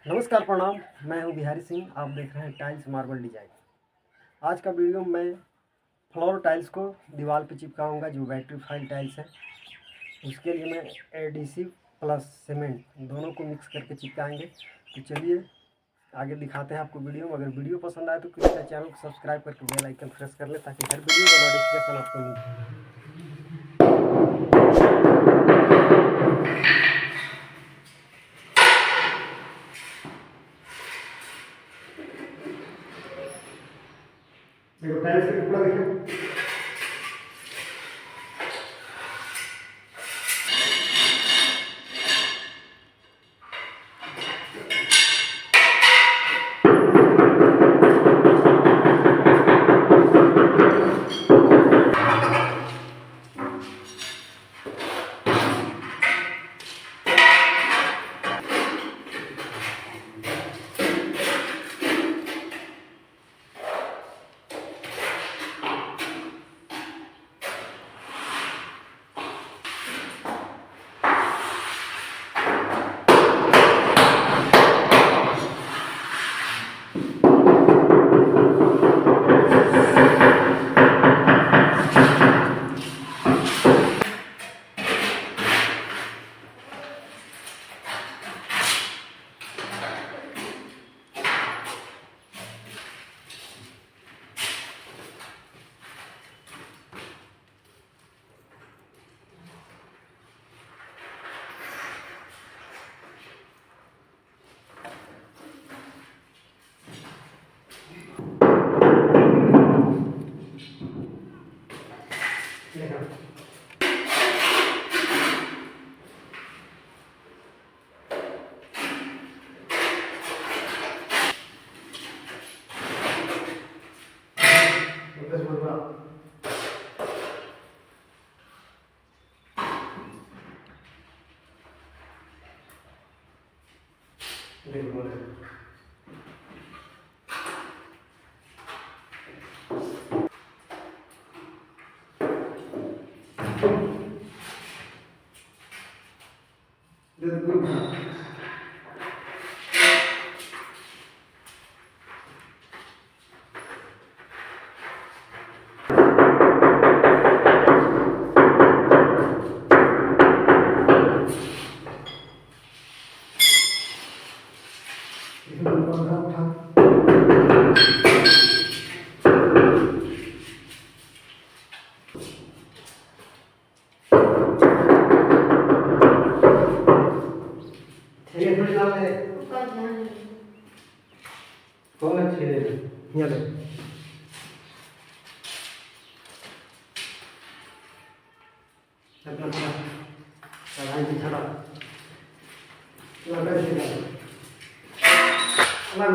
नमस्कार प्रणाम। मैं हूं बिहारी सिंह। आप देख रहे हैं टाइल्स मार्बल डिजाइन। आज का वीडियो में फ्लोर टाइल्स को दीवार पे चिपकाऊंगा जो वेट्रीफाइड टाइल्स है। उसके लिए मैं एडिसिव प्लस सीमेंट दोनों को मिक्स करके चिपकाएंगे। तो चलिए आगे दिखाते हैं आपको वीडियो में। अगर वीडियो पसंद आए तो कृपया चैनल को सब्सक्राइब करके बेल आइकन प्रेस कर ले ताकि हर वीडियो का नोटिफिकेशन आपको मिले। देखो टाइल्स का टुकड़ा देखो। कौन अच्छी है यहाँ ले अपना कढ़ाई की छड़ा लगा दीजिए अलग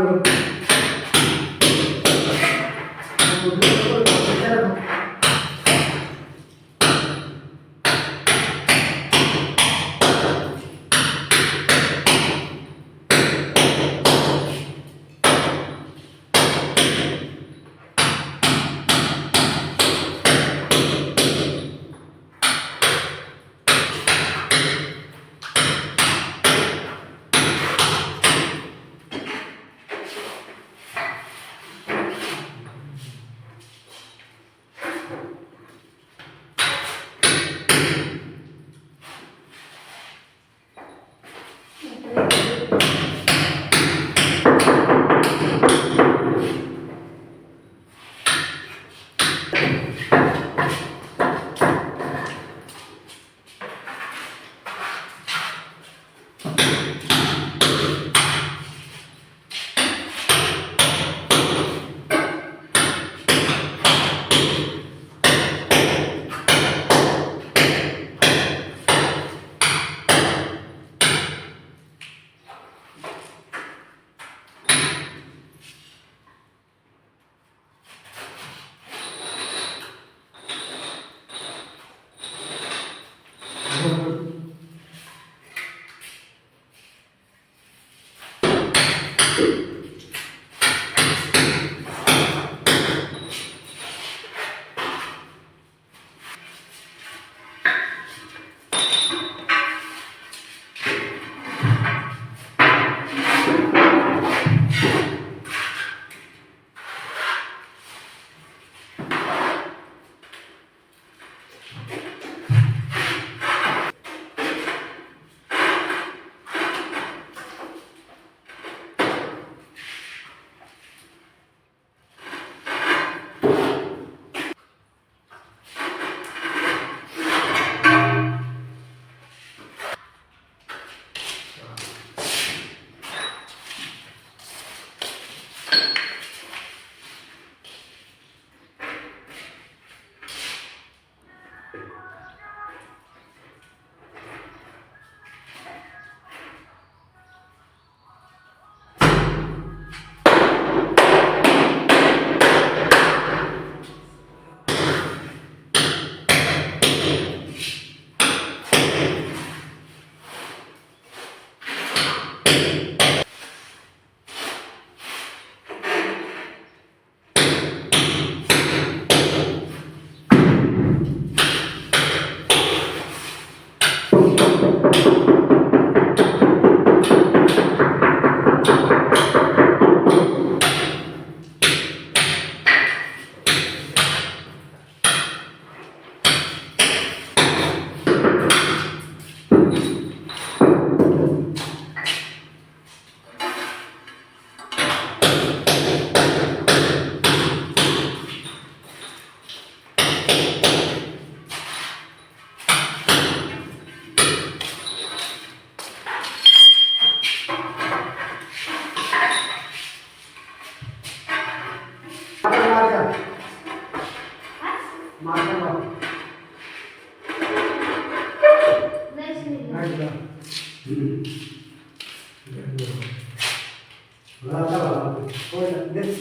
कोई ना, देख।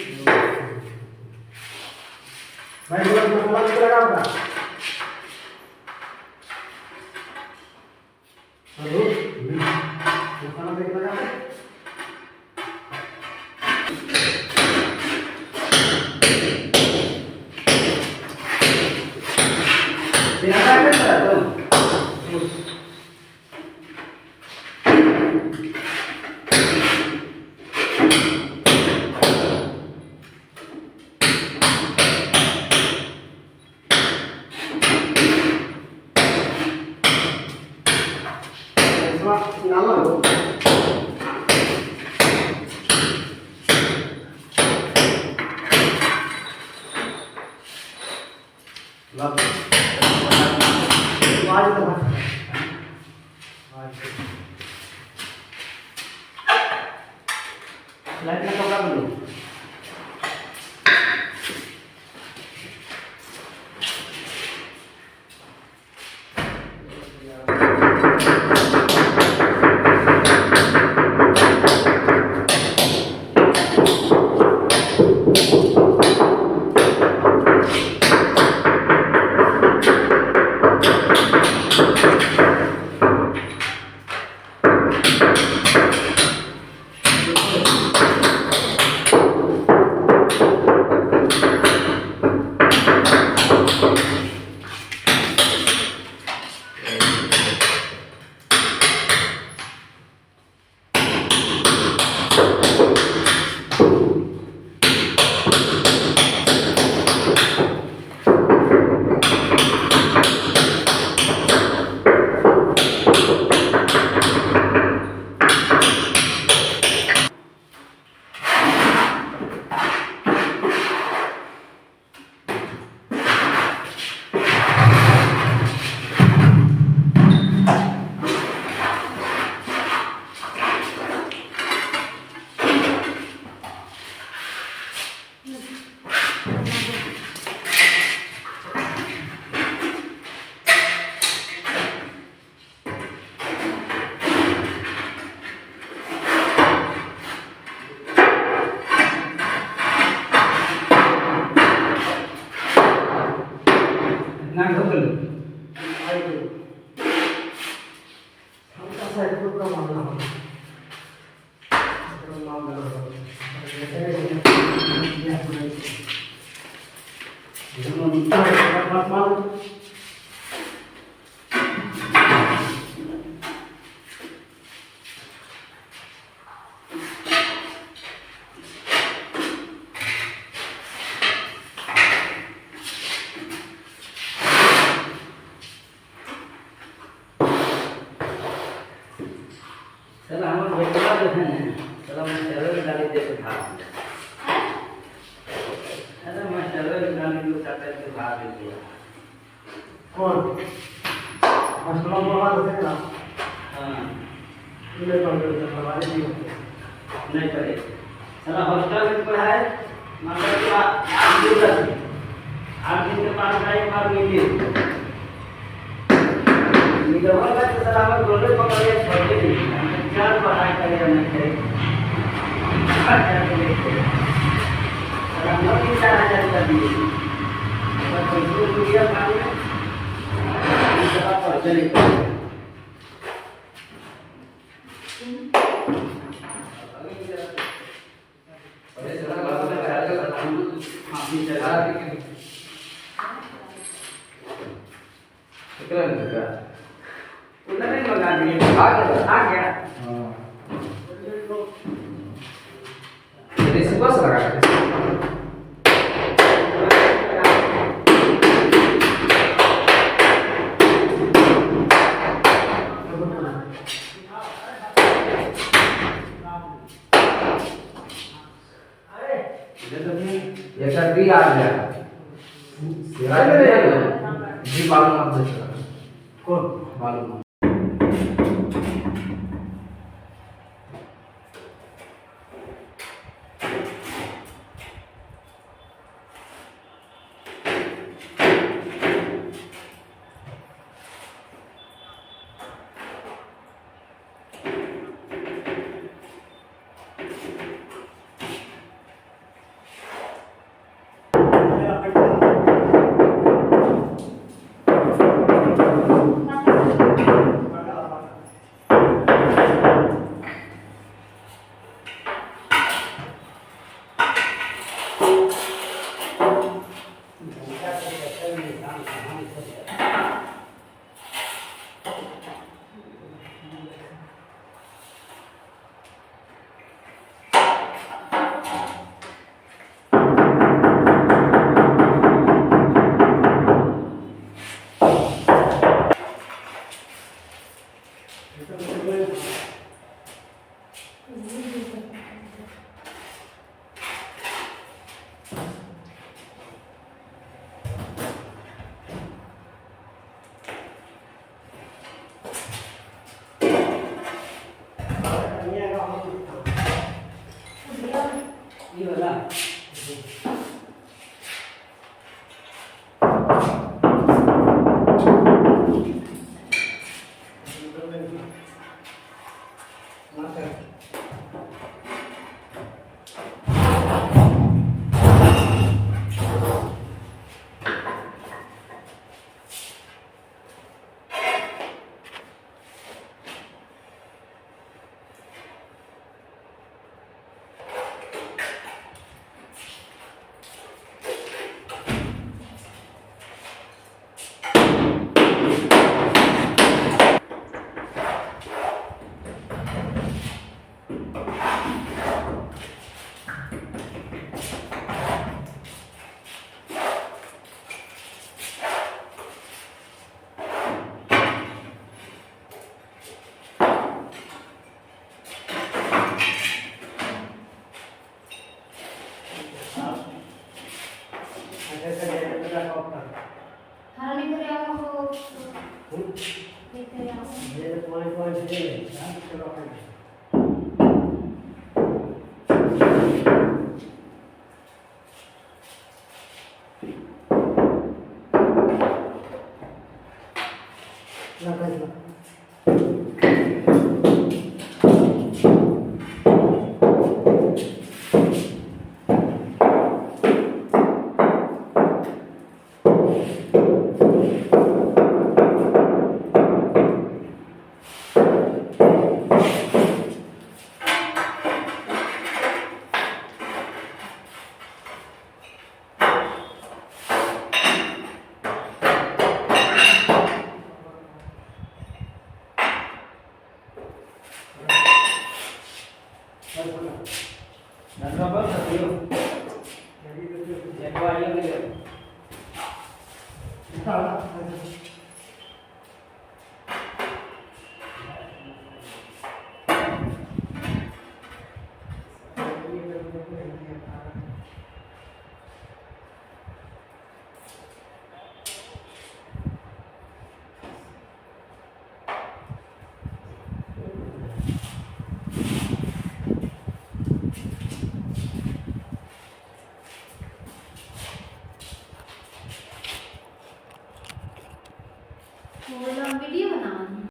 भाई बोला मसाला कितना लगा होगा? हेलो, मसाला कितना लगा है? क्या करता है तुम? Nala. Love it. आज तो लाइट में कपड़ा बोलो ना ढोकल हमका साइड को पूरा मारना होगा पूरा मारना होगा चला हम बेटा जो है ना चला मैं चलो गाड़ी दे उठा अरे मैं चलो गाड़ी को उठाकर के भाग दिया कौन मसला बाबा से ना हां इन्हें कॉल करके हमारे भी नहीं करे चला हॉस्टल में पढ़ाए मतलब कि आज दिन के बाद टाइम मार मिली निगवा का सलामत रोड पकड़े छोड़े नहीं चार पढ़ाई करे नहीं करे अच्छा करे सलामत की 4000 कर दिए और कोई दुनिया काम में इतना पढ़ते नहीं अरे सलाम बात में कहा था हां भी चला कितना लगा उधर नहीं लगा दिए आ गया हां ये सुबह से लगा ये सर भी आ गया जी मालूम आपको कौन मालूम ये वाला